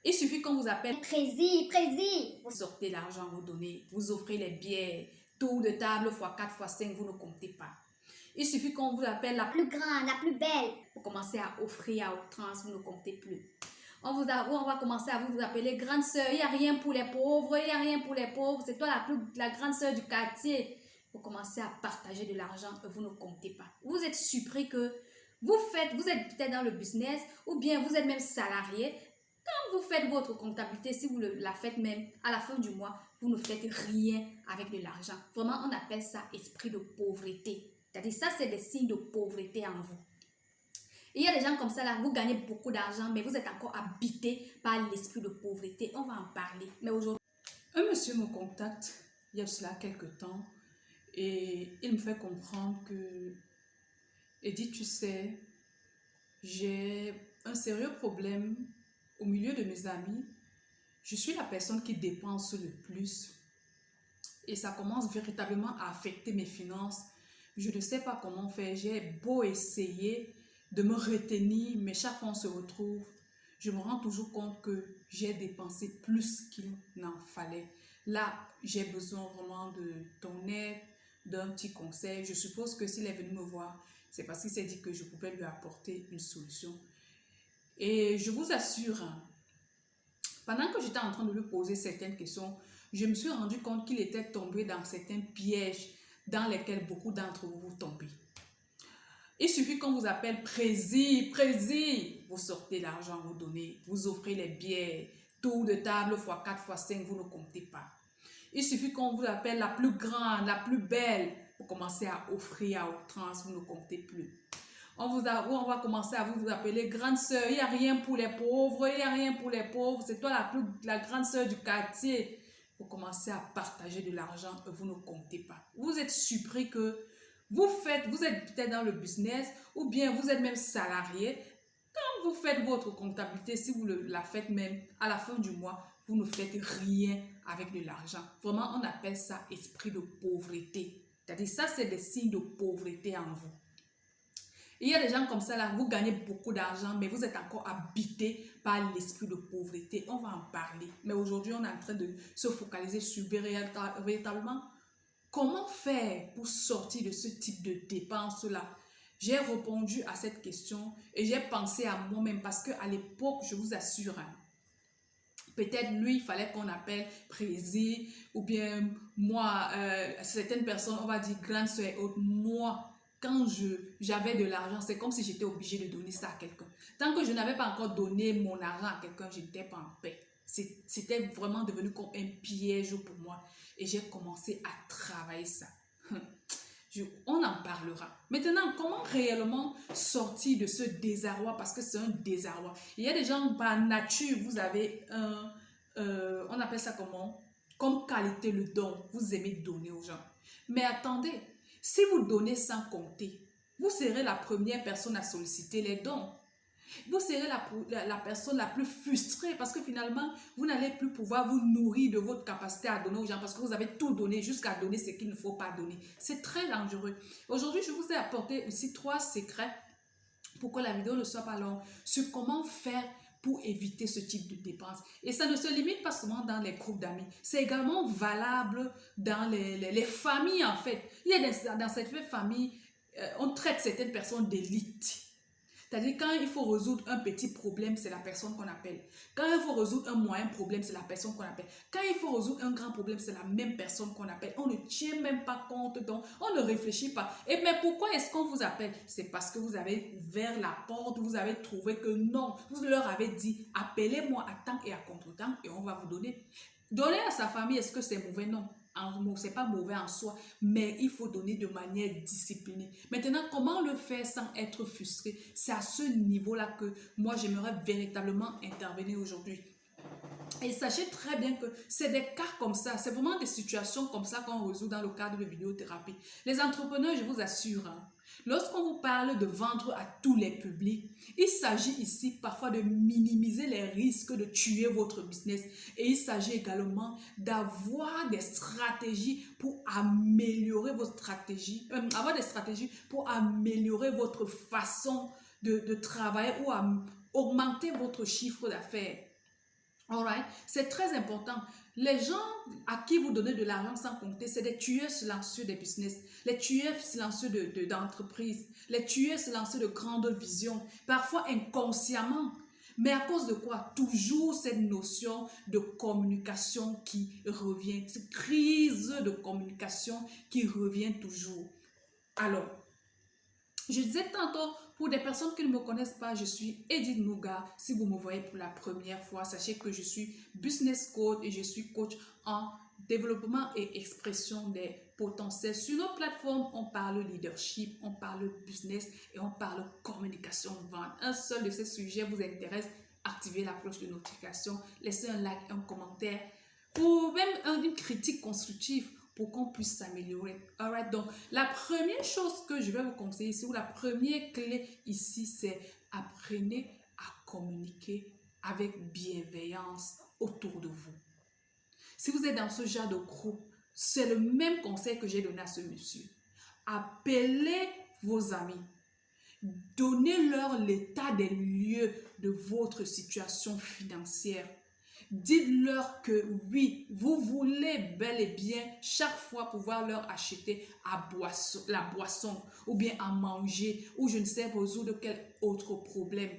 Il suffit qu'on vous appelle Prési. vous sortez l'argent, vous donnez, vous offrez les billets, tour de table x4 x5, vous ne comptez pas. Il suffit qu'on vous appelle la Plus grande, la plus belle. vous commencez à offrir à outrance, vous ne comptez plus. On va commencer à vous appeler grande sœur, il n'y a rien pour les pauvres, il n'y a rien pour les pauvres, c'est toi la grande sœur du quartier. Vous commencez à partager de l'argent et vous ne comptez pas. Vous êtes surpris que vous êtes peut-être dans le business ou bien vous êtes même salarié. Quand vous faites votre comptabilité, si vous la faites même à la fin du mois, vous ne faites rien avec de l'argent. Vraiment, on appelle ça esprit de pauvreté. C'est-à-dire ça, c'est des signes de pauvreté en vous. Et il y a des gens comme ça là, vous gagnez beaucoup d'argent, mais vous êtes encore habité par l'esprit de pauvreté. On va en parler. Mais aujourd'hui, un monsieur me contacte il y a cela quelques temps et il me fait comprendre que, il dit, tu sais, j'ai un sérieux problème au milieu de mes amis. Je suis la personne qui dépense le plus et ça commence véritablement à affecter mes finances. Je ne sais pas comment faire. J'ai beau essayer de me retenir, mais chaque fois on se retrouve, je me rends toujours compte que j'ai dépensé plus qu'il n'en fallait. Là, j'ai besoin vraiment de ton aide, d'un petit conseil. Je suppose que s'il est venu me voir, c'est parce qu'il s'est dit que je pouvais lui apporter une solution. Et je vous assure, pendant que j'étais en train de lui poser certaines questions, je me suis rendu compte qu'il était tombé dans certains pièges dans lesquels beaucoup d'entre vous tombez. Il suffit qu'on vous appelle prési, vous sortez l'argent, vous donnez, vous offrez les billets, tour de table x4 x5, vous ne comptez pas. Il suffit qu'on vous appelle la plus grande, la plus belle, vous commencez à offrir à outrance, vous ne comptez plus. On va commencer à vous appeler grande sœur, il n'y a rien pour les pauvres, il n'y a rien pour les pauvres, c'est toi la grande sœur du quartier. Vous commencez à partager de l'argent et vous ne comptez pas. Vous êtes surpris que vous êtes peut-être dans le business ou bien vous êtes même salarié. Quand vous faites votre comptabilité, si vous la faites même à la fin du mois, vous ne faites rien avec de l'argent. Vraiment, on appelle ça esprit de pauvreté. C'est-à-dire ça, c'est des signes de pauvreté en vous. Il y a des gens comme ça là, vous gagnez beaucoup d'argent, mais vous êtes encore habité par l'esprit de pauvreté. On va en parler. Mais aujourd'hui, on est en train de se focaliser sur véritablement comment faire pour sortir de ce type de dépenses-là. J'ai répondu à cette question et j'ai pensé à moi-même parce qu'à l'époque, je vous assure, peut-être lui, il fallait qu'on appelle prési ou bien moi, certaines personnes, on va dire grande soeur et autres. Moi, quand j'avais de l'argent, c'est comme si j'étais obligée de donner ça à quelqu'un. Tant que je n'avais pas encore donné mon argent à quelqu'un, je n'étais pas en paix. C'était vraiment devenu comme un piège pour moi. Et j'ai commencé à travailler ça. On en parlera. Maintenant, comment réellement sortir de ce désarroi? Parce que c'est un désarroi. Il y a des gens, par nature, vous avez on appelle ça comment? Comme qualité le don. Vous aimez donner aux gens. Mais attendez, si vous donnez sans compter, vous serez la première personne à solliciter les dons. Vous serez la personne la plus frustrée parce que finalement, vous n'allez plus pouvoir vous nourrir de votre capacité à donner aux gens parce que vous avez tout donné jusqu'à donner ce qu'il ne faut pas donner. C'est très dangereux. Aujourd'hui, je vous ai apporté aussi 3 secrets pour que la vidéo ne soit pas longue sur comment faire pour éviter ce type de dépenses. Et ça ne se limite pas seulement dans les groupes d'amis. C'est également valable dans les familles en fait. Il y a dans cette famille, on traite certaines personnes d'élite. C'est-à-dire quand il faut résoudre un petit problème, c'est la personne qu'on appelle. Quand il faut résoudre un moyen problème, c'est la personne qu'on appelle. Quand il faut résoudre un grand problème, c'est la même personne qu'on appelle. On ne tient même pas compte, donc on ne réfléchit pas. Et mais pourquoi est-ce qu'on vous appelle? C'est parce que vous avez ouvert la porte, vous avez trouvé que non. Vous leur avez dit, appelez-moi à temps et à contre-temps et on va vous donner. Donner à sa famille, est-ce que c'est mauvais? Non. C'est pas mauvais en soi, mais il faut donner de manière disciplinée. Maintenant, comment le faire sans être frustré? C'est à ce niveau-là que moi, j'aimerais véritablement intervenir aujourd'hui. Et sachez très bien que c'est des cas comme ça, c'est vraiment des situations comme ça qu'on résout dans le cadre de vidéothérapie. Les entrepreneurs, je vous assure, lorsqu'on vous parle de vendre à tous les publics, il s'agit ici parfois de minimiser les risques de tuer votre business. Et il s'agit également d'avoir des stratégies pour améliorer votre stratégie, avoir des stratégies pour améliorer votre façon de travailler ou à augmenter votre chiffre d'affaires. Alright? C'est très important. Les gens à qui vous donnez de l'argent sans compter, c'est des tueurs silencieux des business, les tueurs silencieux d'entreprises, les tueurs silencieux de grandes visions, parfois inconsciemment. Mais à cause de quoi? Toujours cette notion de communication qui revient, cette crise de communication qui revient toujours. Alors, je disais tantôt, pour des personnes qui ne me connaissent pas, je suis Edith Nouga. Si vous me voyez pour la première fois, sachez que je suis business coach et je suis coach en développement et expression des potentiels. Sur nos plateformes, on parle leadership, on parle business et on parle communication vente. Un seul de ces sujets vous intéresse, activez la cloche de notification, laissez un like, un commentaire ou même une critique constructive pour qu'on puisse s'améliorer. Alright, donc la première chose que je vais vous conseiller ici, ou la première clé ici, c'est apprenez à communiquer avec bienveillance autour de vous. Si vous êtes dans ce genre de groupe, c'est le même conseil que j'ai donné à ce monsieur. Appelez vos amis. Donnez-leur l'état des lieux de votre situation financière. Dites-leur que oui, vous voulez bel et bien chaque fois pouvoir leur acheter la boisson ou bien à manger ou je ne sais résoudre quel autre problème.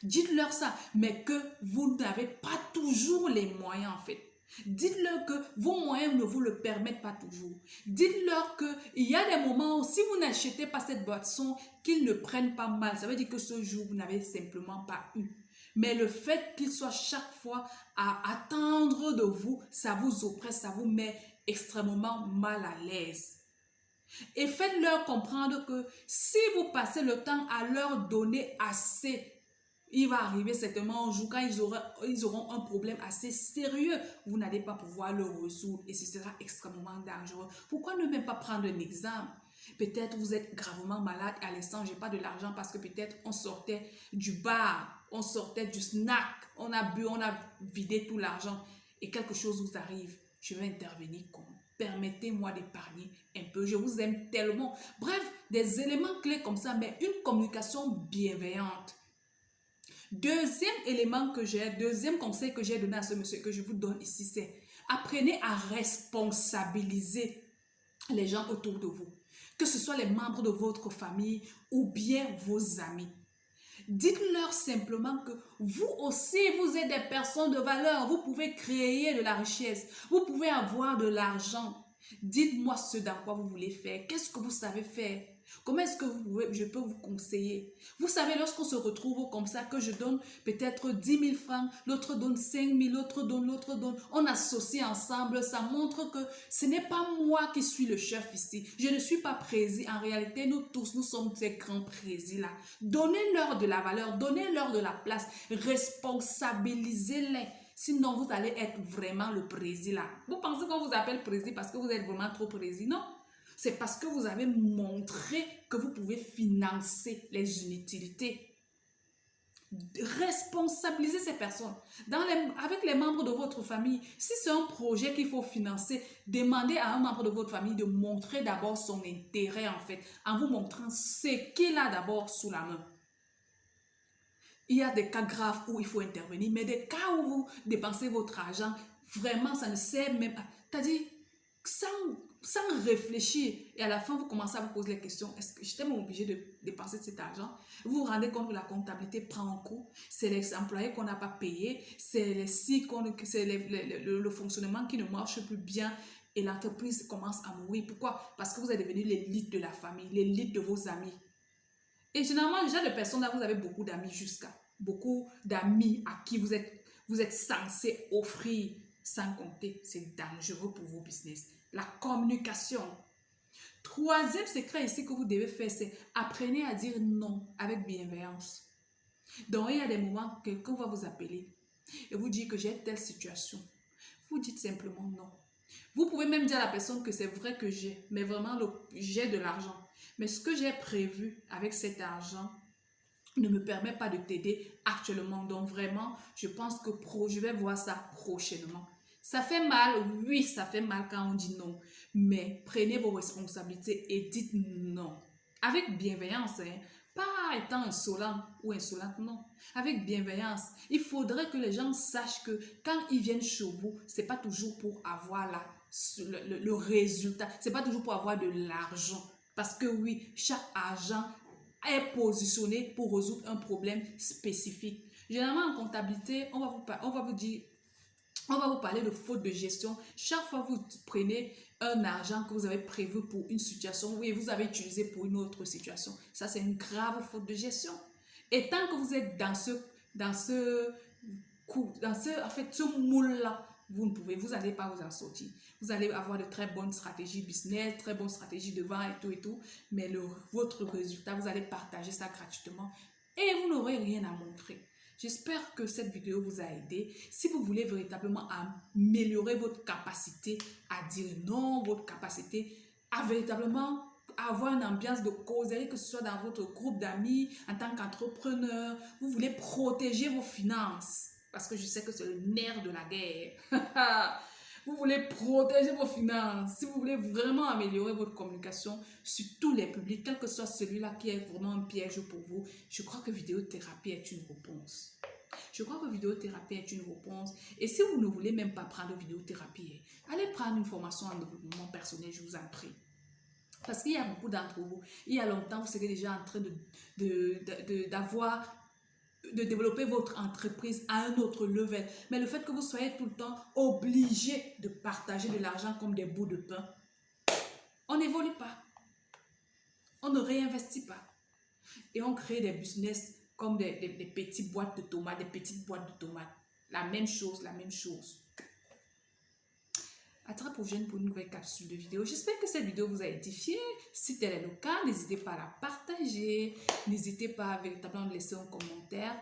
Dites-leur ça, mais que vous n'avez pas toujours les moyens en fait. Dites-leur que vos moyens ne vous le permettent pas toujours. Dites-leur qu'il y a des moments où si vous n'achetez pas cette boisson, qu'ils ne prennent pas mal. Ça veut dire que ce jour, vous n'avez simplement pas eu. Mais le fait qu'il soit chaque fois à attendre de vous, ça vous oppresse, ça vous met extrêmement mal à l'aise. Et faites-leur comprendre que si vous passez le temps à leur donner assez, il va arriver certainement un jour quand ils auront un problème assez sérieux, vous n'allez pas pouvoir le résoudre et ce sera extrêmement dangereux. Pourquoi ne même pas prendre un exemple? Peut-être vous êtes gravement malade à l'instant, j'ai pas de l'argent parce que peut-être on sortait du bar, on sortait du snack, on a bu, on a vidé tout l'argent et quelque chose vous arrive. Je vais intervenir comment? Permettez-moi d'épargner un peu, je vous aime tellement. Bref, des éléments clés comme ça, mais une communication bienveillante. Deuxième conseil que j'ai donné à ce monsieur que je vous donne ici, c'est apprenez à responsabiliser les gens autour de vous. Que ce soit les membres de votre famille ou bien vos amis. Dites-leur simplement que vous aussi, vous êtes des personnes de valeur. Vous pouvez créer de la richesse. Vous pouvez avoir de l'argent. Dites-moi ce dans quoi vous voulez faire. Qu'est-ce que vous savez faire? Comment est-ce que je peux vous conseiller? Vous savez, lorsqu'on se retrouve comme ça, que je donne peut-être 10 000 francs, l'autre donne 5 000, l'autre donne, on associe ensemble, ça montre que ce n'est pas moi qui suis le chef ici. Je ne suis pas président. En réalité, nous tous, nous sommes ces grands présidents-là. Donnez-leur de la valeur, donnez-leur de la place, responsabilisez-les. Sinon, vous allez être vraiment le président. Vous pensez qu'on vous appelle président parce que vous êtes vraiment trop président? Non. C'est parce que vous avez montré que vous pouvez financer les inutilités. Responsabilisez ces personnes. Avec les membres de votre famille, si c'est un projet qu'il faut financer, demandez à un membre de votre famille de montrer d'abord son intérêt en fait, en vous montrant ce qu'il a d'abord sous la main. Il y a des cas graves où il faut intervenir, mais des cas où vous dépensez votre argent, vraiment ça ne sert même pas. C'est-à-dire, sans réfléchir, et à la fin vous commencez à vous poser les questions, est-ce que j'étais même obligé de dépenser cet argent? Vous vous rendez compte que la comptabilité prend un coût, c'est les employés qu'on n'a pas payés, c'est le fonctionnement qui ne marche plus bien et l'entreprise commence à mourir. Pourquoi? Parce que vous êtes devenu l'élite de la famille, l'élite de vos amis. Et généralement, déjà de personnes là, vous avez beaucoup d'amis beaucoup d'amis à qui vous êtes censé offrir sans compter. C'est dangereux pour vos business. La communication. Troisième secret ici que vous devez faire, c'est apprenez à dire non avec bienveillance. Donc, il y a des moments, quelqu'un va vous appeler et vous dire que j'ai telle situation. Vous dites simplement non. Vous pouvez même dire à la personne que c'est vrai que j'ai, mais vraiment j'ai de l'argent. Mais ce que j'ai prévu avec cet argent ne me permet pas de t'aider actuellement. Donc vraiment, je pense que je vais voir ça prochainement. Ça fait mal, oui, ça fait mal quand on dit non. Mais prenez vos responsabilités et dites non. Avec bienveillance, hein. Pas étant insolent ou insolente, non. Avec bienveillance. Il faudrait que les gens sachent que quand ils viennent chez vous, c'est pas toujours pour avoir le résultat. C'est pas toujours pour avoir de l'argent. Parce que oui, chaque agent est positionné pour résoudre un problème spécifique. Généralement, en comptabilité, on va vous parler de faute de gestion. Chaque fois que vous prenez un argent que vous avez prévu pour une situation, oui, vous avez utilisé pour une autre situation. Ça, c'est une grave faute de gestion. Et tant que vous êtes dans ce moule-là, vous n'allez pas vous en sortir. Vous allez avoir de très bonnes stratégies business, très bonnes stratégies de vente et tout. Mais votre résultat, vous allez partager ça gratuitement et vous n'aurez rien à montrer. J'espère que cette vidéo vous a aidé. Si vous voulez véritablement améliorer votre capacité à dire non, votre capacité à véritablement avoir une ambiance de causerie, que ce soit dans votre groupe d'amis, en tant qu'entrepreneur, vous voulez protéger vos finances, parce que je sais que c'est le nerf de la guerre. Vous voulez protéger vos finances. Si vous voulez vraiment améliorer votre communication sur tous les publics, quel que soit celui-là qui est vraiment un piège pour vous, je crois que vidéothérapie est une réponse. Je crois que vidéothérapie est une réponse. Et si vous ne voulez même pas prendre vidéothérapie, allez prendre une formation en développement personnel, je vous en prie. Parce qu'il y a beaucoup d'entre vous, il y a longtemps, vous serez déjà en train de développer votre entreprise à un autre level. Mais le fait que vous soyez tout le temps obligé de partager de l'argent comme des bouts de pain, on n'évolue pas. On ne réinvestit pas. Et on crée des business comme des petites boîtes de tomates, des petites boîtes de tomates. La même chose, la même chose. À très prochaine pour une nouvelle capsule de vidéo. J'espère que cette vidéo vous a édifié. Si tel est le cas, n'hésitez pas à la partager. N'hésitez pas à véritablement laisser un commentaire.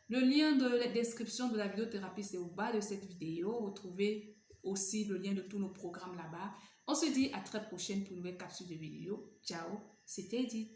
Le lien de la description de la vidéothérapie, c'est au bas de cette vidéo. Retrouvez aussi le lien de tous nos programmes là-bas. On se dit à très prochaine pour une nouvelle capsule de vidéo. Ciao, c'était Edith.